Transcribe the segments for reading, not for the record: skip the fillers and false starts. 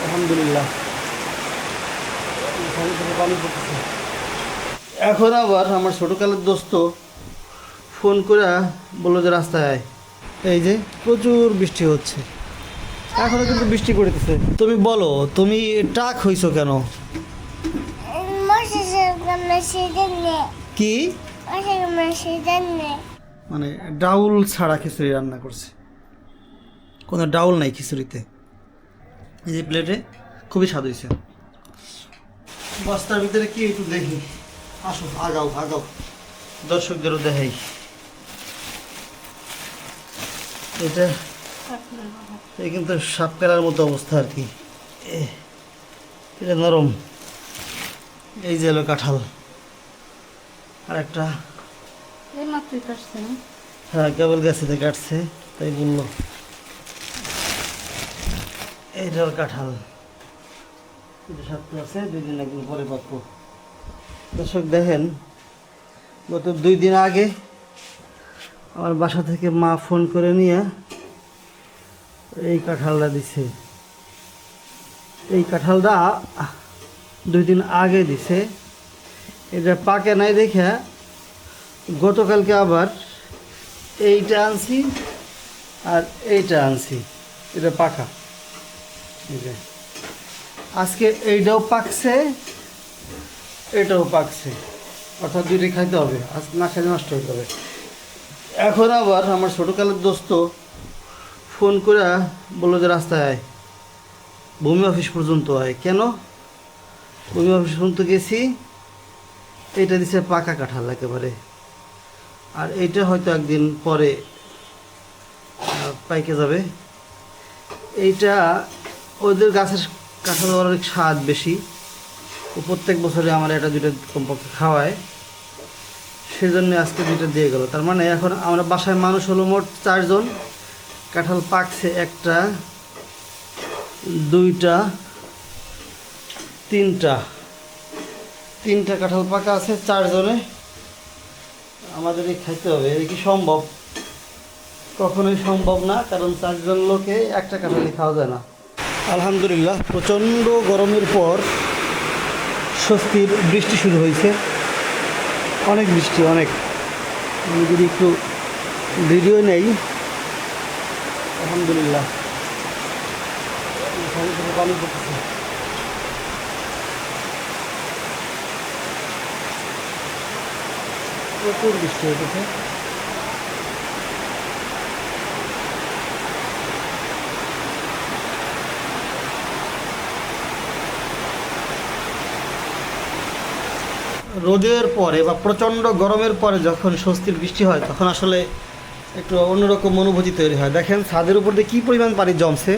আলহামদুলিল্লাহ। পানি পড়তেছে। এখন আবার আমার ছোটোকালের দোস্ত ফোন করে বললো যে রাস্তায় আয়। এই যে প্রচুর বৃষ্টি হচ্ছে, এখনো কিন্তু বৃষ্টি পড়তেছে। তুমি বলো, তুমি টাক হইছো কেন? কি মানে ডাউল ছাড়া খিচুড়ি রান্না করছে, কোনো ডাউল নাই খিচুড়িতে। এই যে প্লেটে খুবই স্বাদ হয়েছে। বস্তার ভিতরে কি একটু দেখি, আসো আগাও আগাও, দর্শকদেরও দেখাই। এটা এই কিন্তু সাপ কেলার মতো অবস্থা আর কি, এটা নরম। এই যে এলো কাঁঠাল, আর একটা হ্যাঁ কেবল গাছে কাটছে তাই বললো। এইটার কাঁঠাল এটা সাথে আছে, 2 দিন একদিন পরে পাকবো। দর্শক দেখেন, গত 2 দিন আগে আমার বাসা থেকে মা ফোন করে নিয়ে এই কাঁঠালটা দিছে। এই কাঁঠালটা 2 দিন আগে দিছে, এটা পাকে নাই দেখে গতকালকে আবার এইটা আনছি আর এইটা আনছি, এটা পাকা। আজকে এইটাও পাকছে এটাও পাকছে, অর্থাৎ 2টাই খাইতে হবে, আজ না খাইলে নষ্ট হয়ে যাবে। এখন আবার আমার ছোটোকালের দোস্ত ফোন করে বললো যে রাস্তায় আয়, ভূমি অফিস পর্যন্ত আয়। কেন ভূমি অফিস পর্যন্ত গেছি? এইটা দিছে পাকা কাঁঠাল একেবারে, আর এইটা হয়তো একদিন পরে পাইকে যাবে। এইটা ওদের গাছের কাঁঠাল অনেক স্বাদ বেশি, ও প্রত্যেক বছরে আমার 1-2টা কমপক্ষে খাওয়ায়, সেজন্য আজকে 2টা দিয়ে গেল। তার মানে এখন আমরা বাসায় মানুষ হলো মোট 4 জন। কাঁঠাল পাকছে 1টা 2টা 3টা কাঁঠাল পাকা আছে 4 জনে, আমাদের এই খাইতে হবে। এটা কি সম্ভব? কখনোই সম্ভব না, কারণ 4 জন লোকে একটা কাঁঠালই খাওয়া যায় না। আলহামদুলিল্লাহ, প্রচণ্ড গরমের পর স্বস্তির বৃষ্টি শুরু হয়েছে, অনেক বৃষ্টি, অনেক। আমি যদি একটু ভিডিও নেই, আলহামদুলিল্লাহ পানি পড়তেছে। প্রচুর বৃষ্টি হয়েছে। রোদের পরে বা প্রচণ্ড গরমের পরে যখন স্বস্তির বৃষ্টি হয়, তখন আসলে একটু অন্যরকম অনুভূতি তৈরি হয়। দেখেন ছাদের উপর দিয়ে কী পরিমাণ পানি জমছে,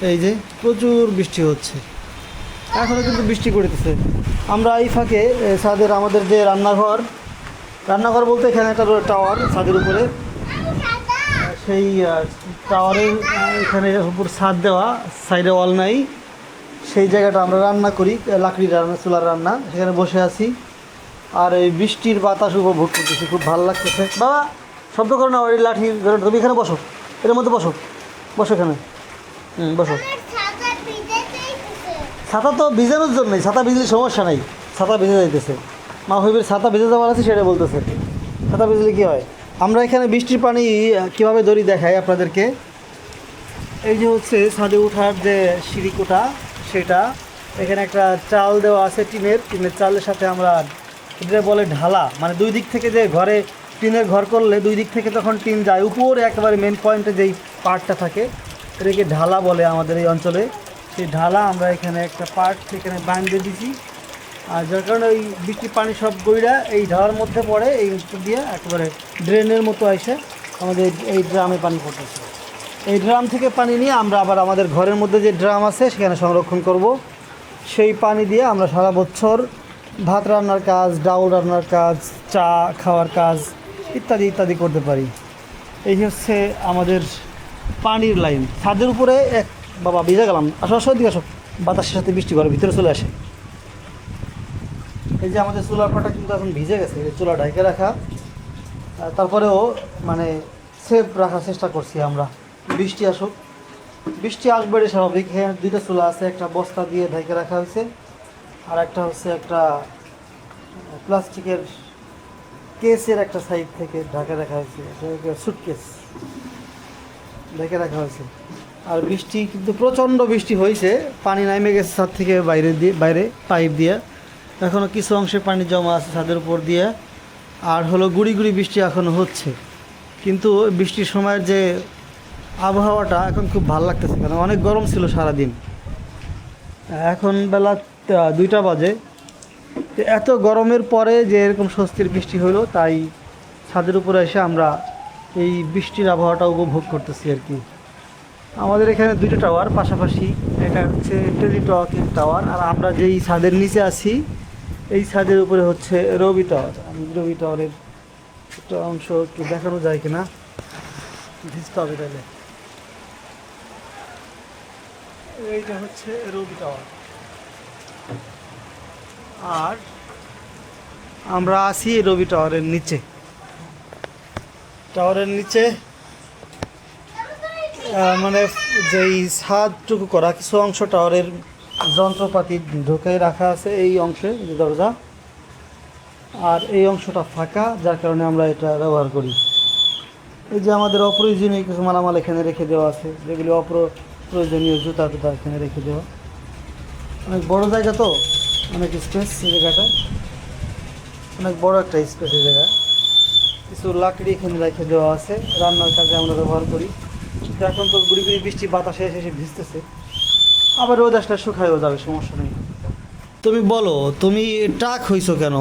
এই যে প্রচুর বৃষ্টি হচ্ছে, এখনও কিন্তু বৃষ্টি পড়তেছে। আমরা এই ফাঁকে ছাদের আমাদের যে রান্নাঘর বলতে এখানে একটা টাওয়ার ছাদের উপরে, সেই টাওয়ারের এখানে উপর ছাদ দেওয়া, সাইডে ওয়াল নাই, সেই জায়গাটা আমরা রান্না করি, লাকড়ির রান্না, চুলার রান্না, সেখানে বসে আছি আর এই বৃষ্টির বাতাস উপভোগ করতেছি, খুব ভালো লাগতেছে। বাবা শব্দ করো না, ওই লাঠি তুমি এখানে বসো, এর মধ্যে বসো, বসো এখানে, বসো। ছাতা তো ভিজানোর জন্যই, ছাতা ভিজলে সমস্যা নাই, ছাতা ভিজে যাইতেছে। মা হইবের ছাতা ভিজে যাওয়ার আছে সেটা বলতেছে, ছাতা ভিজলে কী হয়। আমরা এখানে বৃষ্টির পানি কীভাবে ধরি দেখাই আপনাদেরকে। এই যে হচ্ছে ছাদে ওঠার যে সিঁড়িকোটা, সেটা এখানে একটা চাল দেওয়া আছে, টিনের চালের সাথে আমরা, এটা বলে ঢালা, মানে 2 দিক থেকে যে ঘরে টিনের ঘর করলে 2 দিক থেকে তখন টিন যায় উপরে, একেবারে মেন পয়েন্টে যেই পার্টটা থাকে এটাকে ঢালা বলে আমাদের এই অঞ্চলে। সেই ঢালা আমরা এখানে একটা পার্ট সেখানে বাঁধে দিছি, আর যার কারণে ওই বৃষ্টির পানি সব গইরা এই ঢালার মধ্যে পড়ে, এই উত্তর দিয়ে একেবারে ড্রেনের মতো এসে আমাদের এই ড্রামে পানি পড়তেছে। এই ড্রাম থেকে পানি নিয়ে আমরা আবার আমাদের ঘরের মধ্যে যে ড্রাম আছে সেখানে সংরক্ষণ করব। সেই পানি দিয়ে আমরা সারা বছর ভাত রান্নার কাজ, ডাউল রান্নার কাজ, চা খাওয়ার কাজ ইত্যাদি ইত্যাদি করতে পারি। এই হচ্ছে আমাদের পানির লাইন। ছাদের উপরে এক বাবা ভিজে গেলাম, আসো দিকে আসো, বাতাসের সাথে বৃষ্টি ঘরের ভিতরে চলে আসে। এই যে আমাদের চুলার পাটা কিন্তু এখন ভিজে গেছে, চুলা ঢাকে রাখা, তারপরেও মানে সেফ রাখার চেষ্টা করছি আমরা, বৃষ্টি আসুক বৃষ্টি আসবে রে স্বাভাবিক। হ্যাঁ, দুইটা চুলা আছে, একটা বস্তা দিয়ে ঢেকে রাখা হয়েছে, আর একটা হচ্ছে একটা প্লাস্টিকের কেসের একটা সাইড থেকে ঢাকা রাখা হয়েছে, সুটকেস ঢেকে রাখা হয়েছে। আর বৃষ্টি কিন্তু প্রচণ্ড বৃষ্টি হয়েছে, পানি নামে গেছে ছাদ থেকে বাইরে পাইপ দিয়ে, এখনও কিছু অংশে পানি জমা আছে ছাদের উপর দিয়ে, আর হলো গুড়ি গুড়ি বৃষ্টি এখনও হচ্ছে। কিন্তু বৃষ্টির সময়ের যে আবহাওয়াটা এখন খুব ভালো লাগতেছে, কারণ অনেক গরম ছিল সারাদিন। এখন বেলা 2টা বাজে। তো এত গরমের পরে যে এরকম স্বস্তির বৃষ্টি হলো, তাই ছাদের উপরে এসে আমরা এই বৃষ্টির আবহাওয়াটা উপভোগ করতেছি আর কি। আমাদের এখানে 2টা টাওয়ার পাশাপাশি, এটা হচ্ছে টেলিটকের টাওয়ার, আর আমরা যেই ছাদের নিচে আছি এই ছাদের উপরে হচ্ছে রবি টাওয়ার। আমি রবি টাওয়ারের একটা অংশ একটু দেখানো যায় কিনা, ভিজতে হবে তাহলে। এইটা হচ্ছে রবি টাওয়ার, আর আমরা আছি রবি টাওয়ারের নিচে। টাওয়ারের নিচে মানে যেই ছাদটুকু করা, কিছু অংশ টাওয়ারের যন্ত্রপাতি ঢুকে রাখা আছে এই অংশে, যে দরজা, আর এই অংশটা ফাঁকা, যার কারণে আমরা এটা ব্যবহার করি। এই যে আমাদের অপ্রয়োজনীয় কিছু মালামাল এখানে রেখে দেওয়া আছে, যেগুলি অপ্রয়োজনীয় জুতা টুতা এখানে রেখে দেওয়া। অনেক বড় জায়গা তো, অনেক স্পেস এই জায়গাটা, অনেক বড় একটা স্পেস এই জায়গা। কিছু লাকড়ি এখানে রেখে দেওয়া আছে, রান্নার কাজে আমরা ব্যবহার করি। কিন্তু এখন তো গুড়ি গুড়ি বৃষ্টি, বাতাসে এসে ভিজতেছে, আবার রোদ আসলে শুকায়ও যাবে, সমস্যা নেই। তুমি বলো, তুমি টাক হইছো কেন?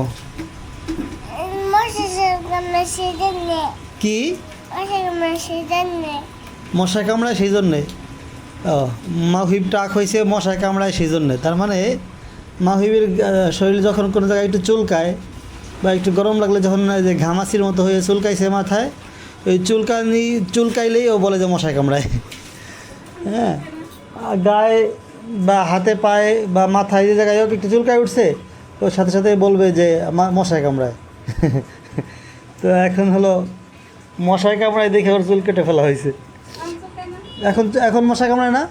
কি মশায় কামড়ায় সেই জন্যে? ও, মাহিব টাক হয়েছে মশায় কামড়ায় সেই জন্যে। তার মানে মাহিবের শরীরে যখন কোনো জায়গায় একটু চুলকায় বা একটু গরম লাগলে, যখন যে ঘামাচির মতো হয়ে চুলকাইছে মাথায়, ওই চুলকাইলেই ও বলে যে মশায় কামড়ায়। হ্যাঁ, গায়ে বা হাতে পায়ে বা মাথায় যে জায়গায় হোক একটু চুলকায় উঠছে, ওর সাথে সাথে বলবে যে মশায় কামড়ায়। তো হলো মশায় কামড়ায় দেখে ওর চুল কেটে ফেলা হয়েছে। এখন মশা কামড়ায় না।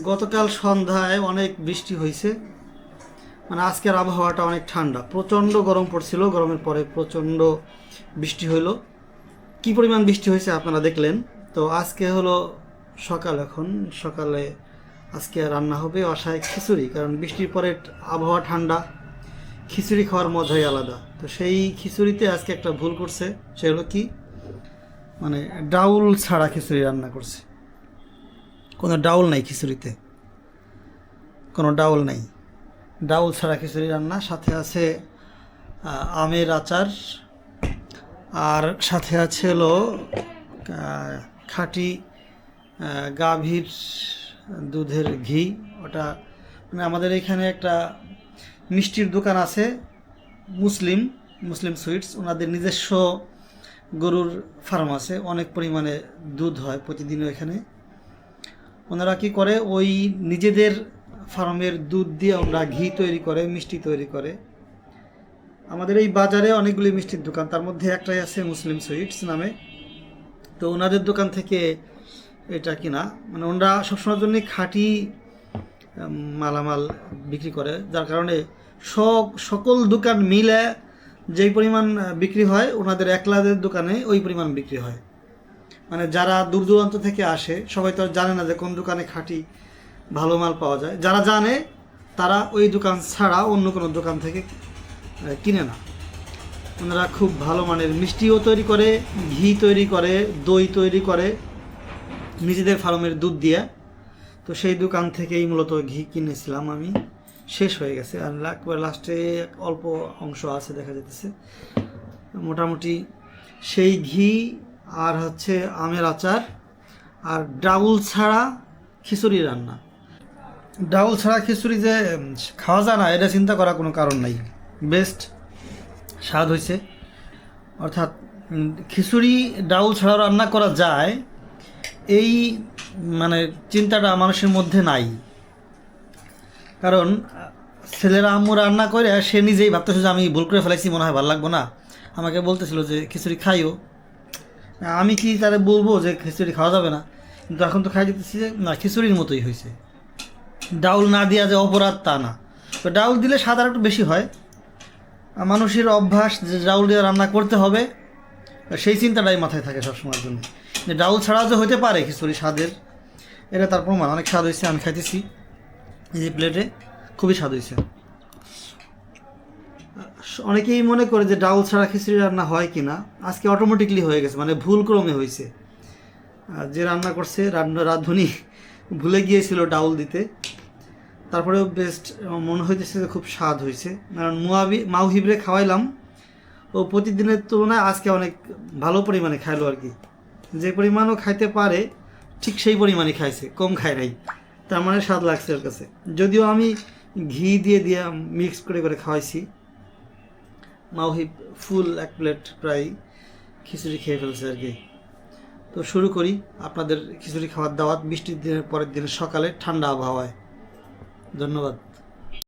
গতকাল সন্ধ্যায় অনেক বৃষ্টি হয়েছে, মানে আজকের আবহাওয়াটা অনেক ঠান্ডা, প্রচণ্ড গরম পড়ছিল, গরমের পরে প্রচণ্ড বৃষ্টি হইলো। কী পরিমাণ বৃষ্টি হয়েছে আপনারা দেখলেন। তো আজকে হলো এখন সকালে আজকে রান্না হবে অসায় খিচুড়ি, কারণ বৃষ্টির পরে আবহাওয়া ঠান্ডা, খিচুড়ি খাওয়ার মজাই আলাদা। তো সেই খিচুড়িতে আজকে একটা ভুল করছে, সে হলো কি, মানে ডাউল ছাড়া খিচুড়ি রান্না করছে। কোনো ডাউল নাই খিচুড়িতে, কোনো ডাউল নাই, ডাউল ছাড়া খিচুড়ি রান্না। সাথে আছে আমের আচার, আর সাথে আছে হলো খাঁটি গাভীর দুধের ঘি। ওটা মানে আমাদের এখানে একটা মিষ্টির দোকান আছে, মুসলিম সুইটস, ওনাদের নিজস্ব গরুর ফার্ম আছে, অনেক পরিমাণে দুধ হয় প্রতিদিনও এখানে। ওনারা কী করে, ওই নিজেদের ফার্মের দুধ দিয়ে ওনারা ঘি তৈরি করে, মিষ্টি তৈরি করে। আমাদের এই বাজারে অনেকগুলি মিষ্টির দোকান, তার মধ্যে একটাই আছে মুসলিম সুইটস নামে। তো ওনাদের দোকান থেকে এটা কিনা, মানে ওনারা সবসময়ের জন্য খাঁটি মালামাল বিক্রি করে, যার কারণে সকল দোকান মিলে যেই পরিমাণ বিক্রি হয়, ওনাদের একলাদের দোকানে ওই পরিমাণ বিক্রি হয়। মানে যারা দূর দূরান্ত থেকে আসে, সবাই তো জানে না যে কোন দোকানে খাঁটি ভালো মাল পাওয়া যায়। যারা জানে তারা ওই দোকান ছাড়া অন্য কোনো দোকান থেকে কিনে না। ওনারা খুব ভালো মানের মিষ্টিও তৈরি করে, ঘি তৈরি করে, দই তৈরি করে নিজেদের ফার্মের দুধ দিয়ে। তো সেই দোকান থেকেই মূলত ঘি কিনেছিলাম আমি, শেষ হয়ে গেছে, আর লাস্টে অল্প অংশ আছে দেখা যেতেছে। মোটামুটি সেই ঘি আর হচ্ছে আমের আচার আর ডাউল ছাড়া খিচুড়ি রান্না। ডাউল ছাড়া খিচুড়ি যে খাওয়া যায় না, এটা চিন্তা করার কোনো কারণ নাই, বেস্ট স্বাদ হয়েছে। অর্থাৎ খিচুড়ি ডাউল ছাড়াও রান্না করা যায়, এই মানে চিন্তাটা মানুষের মধ্যে নাই। কারণ ছেলেরা আম্মু রান্না করে সে নিজেই ভাবতেছে যে আমি ভুল করে ফেলাইছি, মনে হয় ভালো লাগবো না, আমাকে বলতেছিল যে খিচুড়ি খাইও। আমি কি তাদের বলবো যে খিচুড়ি খাওয়া যাবে না? কিন্তু এখন তো খাই যেতেছি যে না, খিচুড়ির মতোই হয়েছে। ডাউল না দেওয়া যে অপরাধ তা না, তো ডাউল দিলে স্বাদ আর একটু বেশি হয়। মানুষের অভ্যাস যে ডাউল দিয়ে রান্না করতে হবে, সেই চিন্তাটাই মাথায় থাকে সবসময়ের জন্য, যে ডাউল ছাড়াও যে হতে পারে খিচুড়ি স্বাদের, এটা তার প্রমাণ। অনেক স্বাদ হয়েছে, আমি খাইতেছি এই যে প্লেটে, খুবই স্বাদ হয়েছে। অনেকেই মনে করে যে ডাউল ছাড়া খিচুড়ি রান্না হয় কি না, আজকে অটোমেটিকলি হয়ে গেছে, মানে ভুল ক্রমে হয়েছে। যে রান্না করছে রাঁধুনি ভুলে গিয়েছিল ডাউল দিতে, তারপরেও বেস্ট মনে হইতেছে যে খুব স্বাদ হয়েছে। কারণ মাউহিবরে খাওয়াইলাম, ও প্রতিদিনের তুলনায় আজকে অনেক ভালো পরিমাণে খাইলো আর কি। যে পরিমাণও খাইতে পারে ঠিক সেই পরিমাণই খাইছে, কম খায় নাই, তার মানে স্বাদ লাগছে ওর কাছে। যদিও আমি ঘি দিয়ে মিক্স করে করে খাওয়াইছি। মাউহিব ফুল এক প্লেট প্রায় খিচুড়ি খেয়ে ফেলছে আর কি। তো শুরু করি আপনাদের খিচুড়ি খাওয়ার দাওয়াত বৃষ্টির দিনের পরের দিনের সকালে ঠান্ডা আবহাওয়ায়। ধন্যবাদ।